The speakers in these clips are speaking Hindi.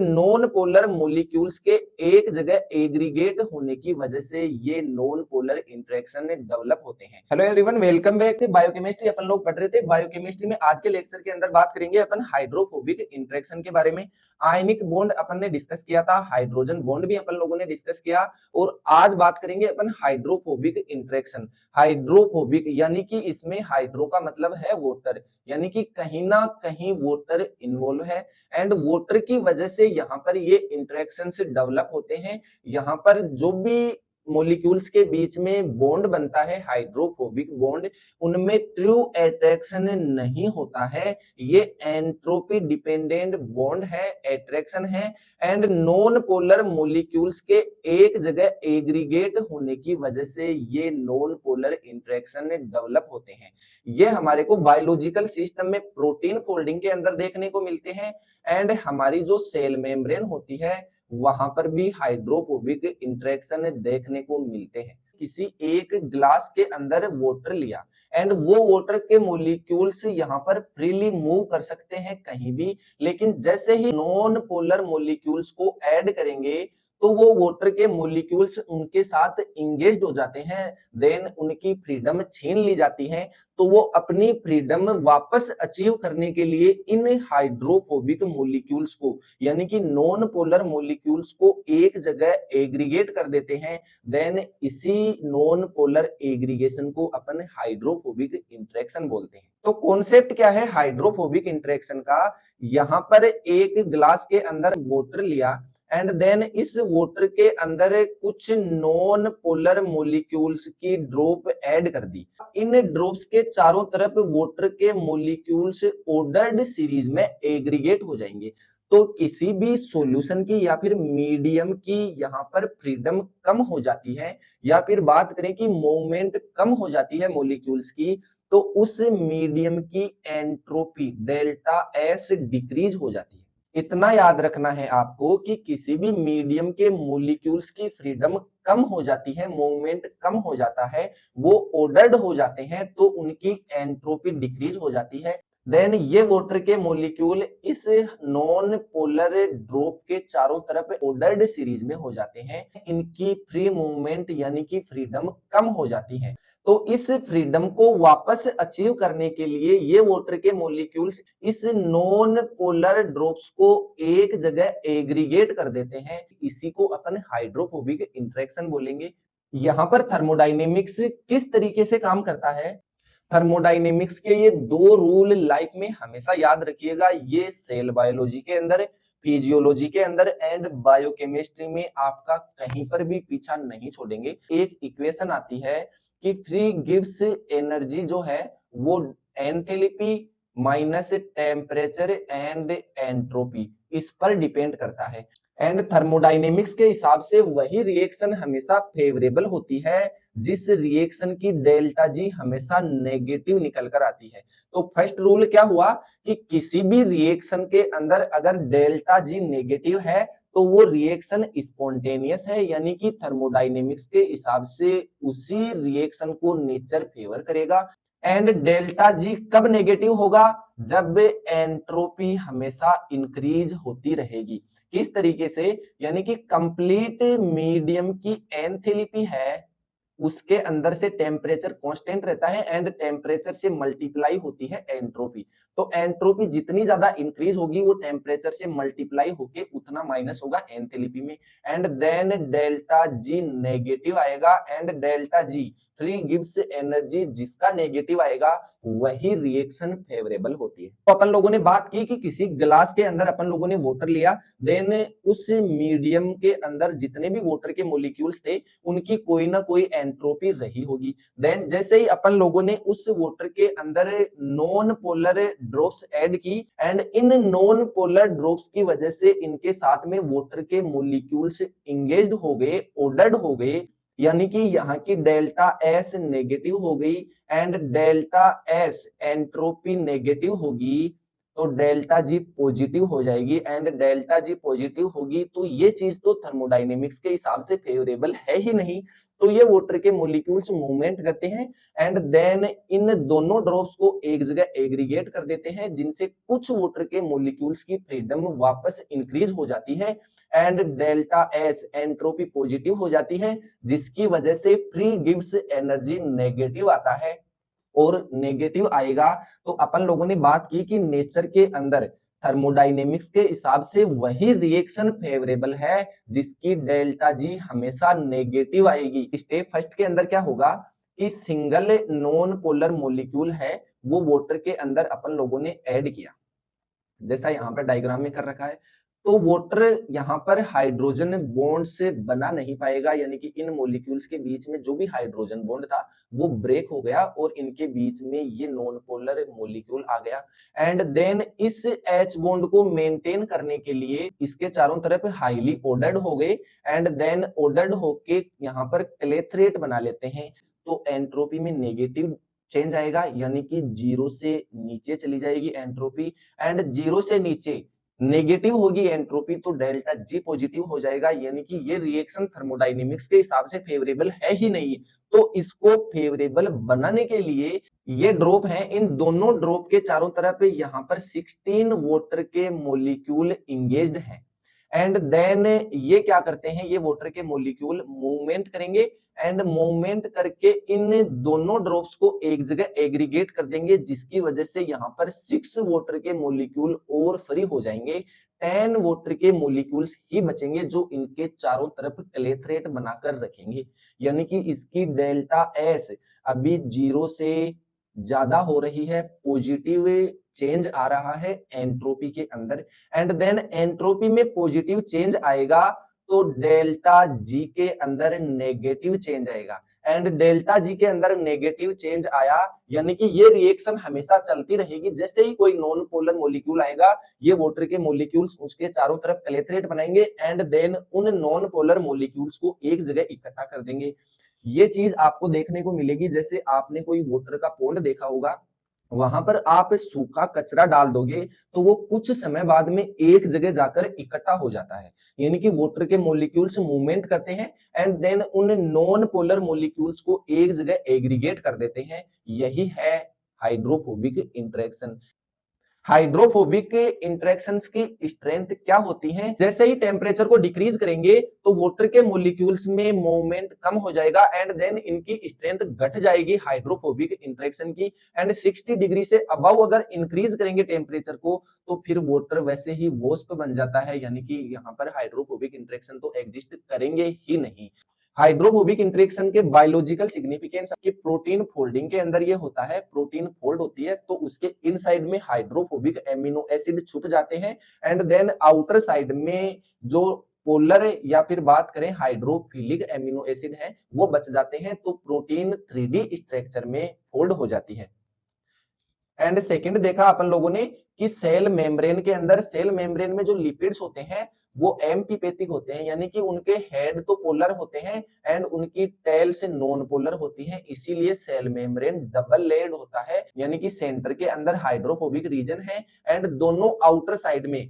नॉन पोलर मॉलिक्यूल्स के एक जगह एग्रीगेट होने की वजह से ये नॉन पोलर इंटरेक्शन डेवलप होते हैं। Hello everyone, welcome back. Biochemistry अपन लोग पढ़ रहे थे। बायोकेमिस्ट्री में आज के लेक्चर के अंदर बात करेंगे अपन हाइड्रोफोबिक इंटरेक्शन के बारे में। आयनिक बॉन्ड अपन ने डिस्कस किया था, हाइड्रोजन बॉन्ड भी अपन लोगों ने डिस्कस किया, और आज बात करेंगे अपन हाइड्रोफोबिक इंटरेक्शन। हाइड्रोफोबिक यानी कि इसमें हाइड्रो का मतलब है वाटर, यानी कि कहीं ना कहीं वाटर इन्वॉल्व है एंड वाटर की वजह से यहाँ पर ये इंटरेक्शन से डेवलप होते हैं। यहाँ पर जो भी मॉलिक्यूल्स के बीच में बॉन्ड बनता है, हाइड्रोफोबिक बॉन्ड, उनमें ट्रू अट्रैक्शन नहीं होता है। ये एंट्रोपी डिपेंडेंट बॉन्ड है, अट्रैक्शन है। एंड नॉन पोलर मॉलिक्यूल्स के एक जगह एग्रीगेट होने की वजह से ये नॉन पोलर इंटरेक्शन डेवलप होते हैं। ये हमारे को बायोलॉजिकल सिस्टम में प्रोटीन फोल्डिंग के अंदर देखने को मिलते हैं एंड हमारी जो सेल मेम्ब्रेन होती है वहां पर भी हाइड्रोफोबिक इंटरेक्शन देखने को मिलते हैं। किसी एक ग्लास के अंदर वाटर लिया एंड वो वाटर के मॉलिक्यूल्स यहाँ पर फ्रीली मूव कर सकते हैं कहीं भी, लेकिन जैसे ही नॉन पोलर मॉलिक्यूल्स को ऐड करेंगे तो वो वाटर के मॉलिक्यूल्स उनके साथ इंगेज्ड हो जाते हैं, देन उनकी फ्रीडम छीन ली जाती है। तो वो अपनी फ्रीडम वापस अचीव करने के लिए इन हाइड्रोफोबिक मॉलिक्यूल्स को, यानी कि नॉन पोलर मॉलिक्यूल्स को एक जगह एग्रीगेट कर देते हैं। देन इसी नॉन पोलर एग्रीगेशन को अपन हाइड्रोफोबिक इंटरेक्शन बोलते हैं। तो कॉन्सेप्ट क्या है हाइड्रोफोबिक इंटरेक्शन का? यहाँ पर एक ग्लास के अंदर वाटर लिया एंड देन इस वाटर के अंदर कुछ नॉन पोलर मॉलिक्यूल्स की ड्रॉप ऐड कर दी। इन ड्रॉप्स के चारों तरफ वाटर के मॉलिक्यूल्स ऑर्डर्ड सीरीज में एग्रीगेट हो जाएंगे। तो किसी भी सॉल्यूशन की या फिर मीडियम की यहाँ पर फ्रीडम कम हो जाती है, या फिर बात करें कि मूवमेंट कम हो जाती है मॉलिक्यूल्स की, तो उस मीडियम की एंट्रोपी डेल्टा एस डिक्रीज हो जाती है। इतना याद रखना है आपको कि किसी भी मीडियम के मॉलिक्यूल्स की फ्रीडम कम हो जाती है, मूवमेंट कम हो जाता है, वो ऑर्डर्ड हो जाते हैं, तो उनकी एंट्रोपी डिक्रीज हो जाती है। देन ये वाटर के मॉलिक्यूल इस नॉन पोलर ड्रॉप के चारों तरफ ऑर्डर्ड सीरीज में हो जाते हैं। इनकी फ्री मूवमेंट यानी कि फ्रीडम कम हो जाती है। तो इस फ्रीडम को वापस अचीव करने के लिए ये वाटर के मॉलिक्यूल्स इस नॉन पोलर ड्रॉप्स को एक जगह एग्रीगेट कर देते हैं। इसी को अपन हाइड्रोफोबिक इंटरेक्शन बोलेंगे। यहाँ पर थर्मोडायनेमिक्स किस तरीके से काम करता है? थर्मोडायनेमिक्स के ये दो रूल लाइफ में हमेशा याद रखिएगा। ये सेल बायोलॉजी के अंदर, फिजियोलॉजी के अंदर एंड बायोकेमिस्ट्री में आपका कहीं पर भी पीछा नहीं छोड़ेंगे। एक इक्वेशन आती है कि फ्री गिव्स एनर्जी जो है वो enthalpy minus temperature and entropy, इस पर डिपेंड करता है। एंड थर्मोडायनेमिक्स के हिसाब से वही रिएक्शन हमेशा फेवरेबल होती है जिस रिएक्शन की डेल्टा जी हमेशा नेगेटिव निकल कर आती है। तो फर्स्ट रूल क्या हुआ कि किसी भी रिएक्शन के अंदर अगर डेल्टा जी नेगेटिव है तो वो रिएक्शन स्पॉन्टेनियस है, यानी कि थर्मोडायनेमिक्स के हिसाब से उसी रिएक्शन को नेचर फेवर करेगा। एंड डेल्टा जी कब नेगेटिव होगा? जब एंट्रोपी हमेशा इंक्रीज होती रहेगी। किस तरीके से? यानी कि कंप्लीट मीडियम की एंथैल्पी है उसके अंदर से टेम्परेचर कांस्टेंट रहता है एंड टेम्परेचर से मल्टीप्लाई होती है एंट्रोपी। तो एंट्रोपी जितनी ज्यादा इंक्रीज होगी वो टेम्परेचर से मल्टीप्लाई होके उतना माइनस होगा एंथैल्पी में। And then delta G negative आएगा and delta G free gives energy, जिसका नेगेटिव आएगा वही रिएक्शन फेवरेबल होती है। तो अपन लोगों ने बात की कि किसी ग्लास के अंदर अपन लोगों ने वाटर लिया, देन उस मीडियम के अंदर जितने भी वाटर के मॉलिक्यूल्स थे उनकी कोई ना कोई एंट्रोपी रही होगी। देन जैसे ही अपन लोगों ने उस वाटर के अंदर नॉन पोलर ड्रॉप्स ऐड की and in non polar drops की वजह से इनके साथ में वाटर के मॉलिक्यूल्स इंगेज्ड हो गए, ऑर्डर्ड हो गए, यानी कि यहाँ की डेल्टा एस नेगेटिव हो गई and delta S entropy negative होगी। तो डेल्टा जी पॉजिटिव हो जाएगी, एंड डेल्टा जी पॉजिटिव होगी तो ये चीज तो थर्मोडायनेमिक्स के हिसाब से फेवरेबल है ही नहीं। तो ये वाटर के मॉलिक्यूल्स मूवमेंट करते हैं एंड देन इन दोनों ड्रॉप्स को एक जगह एग्रीगेट कर देते हैं, जिनसे कुछ वाटर के मॉलिक्यूल्स की फ्रीडम वापस इंक्रीज हो जाती है and delta S entropy positive हो जाती है, जिसकी वजह से फ्री गिव्स एनर्जी नेगेटिव आता है। और नेगेटिव आएगा तो अपन लोगों ने बात की कि नेचर के अंदर थर्मोडायनेमिक्स के हिसाब से वही रिएक्शन फेवरेबल है जिसकी डेल्टा जी हमेशा नेगेटिव आएगी। स्टेप फर्स्ट के अंदर क्या होगा कि सिंगल नॉन पोलर मॉलिक्यूल है वो वाटर के अंदर अपन लोगों ने ऐड किया, जैसा यहाँ पर डायग्राम में कर रखा है। तो वाटर यहाँ पर हाइड्रोजन बॉन्ड से बना नहीं पाएगा, यानी कि इन मॉलिक्यूल्स के बीच में जो भी हाइड्रोजन बॉन्ड था वो ब्रेक हो गया और इनके बीच में ये नॉन पोलर मॉलिक्यूल आ गया। एंड देन इस H बॉन्ड को मेंटेन करने के लिए इसके चारों तरफ हाईली ऑर्डर्ड हो गए एंड देन ऑर्डर्ड होके यहाँ पर क्लेथरेट बना लेते हैं। तो एंट्रोपी में नेगेटिव चेंज आएगा, यानी कि जीरो से नीचे चली जाएगी एंट्रोपी, एंड जीरो से नीचे नेगेटिव होगी एंट्रोपी तो डेल्टा जी पॉजिटिव हो जाएगा, यानी कि ये रिएक्शन थर्मोडायनेमिक्स के हिसाब से फेवरेबल है ही नहीं। तो इसको फेवरेबल बनाने के लिए ये ड्रॉप है, इन दोनों ड्रॉप के चारों तरफ यहाँ पर 16 वाटर के मॉलिक्यूल इंगेज्ड हैं एंड देन ये क्या करते हैं, ये वाटर के मॉलिक्यूल मूवमेंट करेंगे एंड मूवमेंट करके इन दोनों ड्रॉप्स को एक जगह एग्रीगेट कर देंगे, जिसकी वजह से यहाँ पर 6 वाटर के मॉलिक्यूल और फ्री हो जाएंगे। 10 वाटर के मॉलिक्यूल्स ही बचेंगे जो इनके चारों तरफ क्लेथरेट बनाकर रखेंगे, यानी कि इसकी डेल्टा एस अभी जीरो से ज्यादा हो रही है, पॉजिटिव चेंज आ रहा है एंट्रोपी के अंदर एंड देन एंट्रोपी में पॉजिटिव चेंज आएगा तो डेल्टा जी के अंदर नेगेटिव चेंज आएगा एंड डेल्टा जी के अंदर नेगेटिव चेंज आया, यानी कि ये रिएक्शन हमेशा चलती रहेगी। जैसे ही कोई नॉन पोलर मॉलिक्यूल आएगा ये वाटर के मॉलिक्यूल्स उसके चारों तरफ क्लेथरेट बनाएंगे एंड देन उन नॉन पोलर मॉलिक्यूल्स को एक जगह इकट्ठा कर देंगे। ये चीज आपको देखने को मिलेगी, जैसे आपने कोई वाटर का पोंड देखा होगा, वहां पर आप सूखा कचरा डाल दोगे तो वो कुछ समय बाद में एक जगह जाकर इकट्ठा हो जाता है, यानी कि वाटर के मॉलिक्यूल्स मूवमेंट करते हैं एंड देन उन नॉन पोलर मॉलिक्यूल्स को एक जगह एग्रीगेट कर देते हैं। यही है हाइड्रोफोबिक इंटरेक्शन। हाइड्रोफोबिक इंटरेक्शंस की स्ट्रेंथ क्या होती है, जैसे ही टेम्परेचर को डिक्रीज करेंगे तो वाटर के मॉलिक्यूल्स में मूवमेंट कम हो जाएगा एंड देन इनकी स्ट्रेंथ घट जाएगी हाइड्रोफोबिक इंटरेक्शन की। एंड 60 डिग्री से अबव अगर इंक्रीज करेंगे टेम्परेचर को तो फिर वाटर वैसे ही वॉस्प बन जाता है, यानी कि यहाँ पर हाइड्रोफोबिक इंटरेक्शन तो एग्जिस्ट करेंगे ही नहीं। हाइड्रोफोबिक इंटरेक्शन के बायोलॉजिकल सिग्निफिकेंस की प्रोटीन फोल्डिंग के अंदर ये होता है, प्रोटीन फोल्ड होती है तो उसके इनसाइड में हाइड्रोफोबिक एमिनो एसिड छुप जाते हैं एंड देन आउटर साइड में जो पोलर या फिर बात करें हाइड्रोफिलिक एमिनो एसिड है वो बच जाते हैं, तो प्रोटीन 3D स्ट्रक्चर में फोल्ड हो जाती है। एंड सेकंड देखा अपन लोगों ने कि सेल मेम्ब्रेन के अंदर, सेल मेम्ब्रेन में जो लिपिड्स होते हैं वो एम्पीपैथिक होते हैं, यानी कि उनके हेड तो पोलर होते हैं एंड उनकी टेल से नॉन पोलर होती है, इसीलिए सेल मेम्ब्रेन डबल लेयर्ड होता है, यानी कि सेंटर के अंदर हाइड्रोफोबिक रीजन है एंड दोनों आउटर साइड में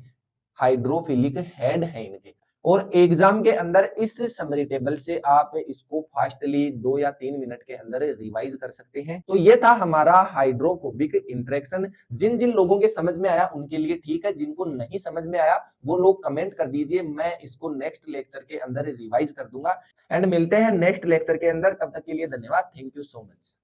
हाइड्रोफिलिक हेड है इनके। और एग्जाम के अंदर इस समरी टेबल से आप इसको फास्टली 2 या 3 मिनट के अंदर रिवाइज कर सकते हैं। तो ये था हमारा हाइड्रोफोबिक इंटरेक्शन। जिन जिन लोगों के समझ में आया उनके लिए ठीक है, जिनको नहीं समझ में आया वो लोग कमेंट कर दीजिए, मैं इसको नेक्स्ट लेक्चर के अंदर रिवाइज कर दूंगा। एंड मिलते हैं नेक्स्ट लेक्चर के अंदर, तब तक के लिए धन्यवाद, थैंक यू सो मच।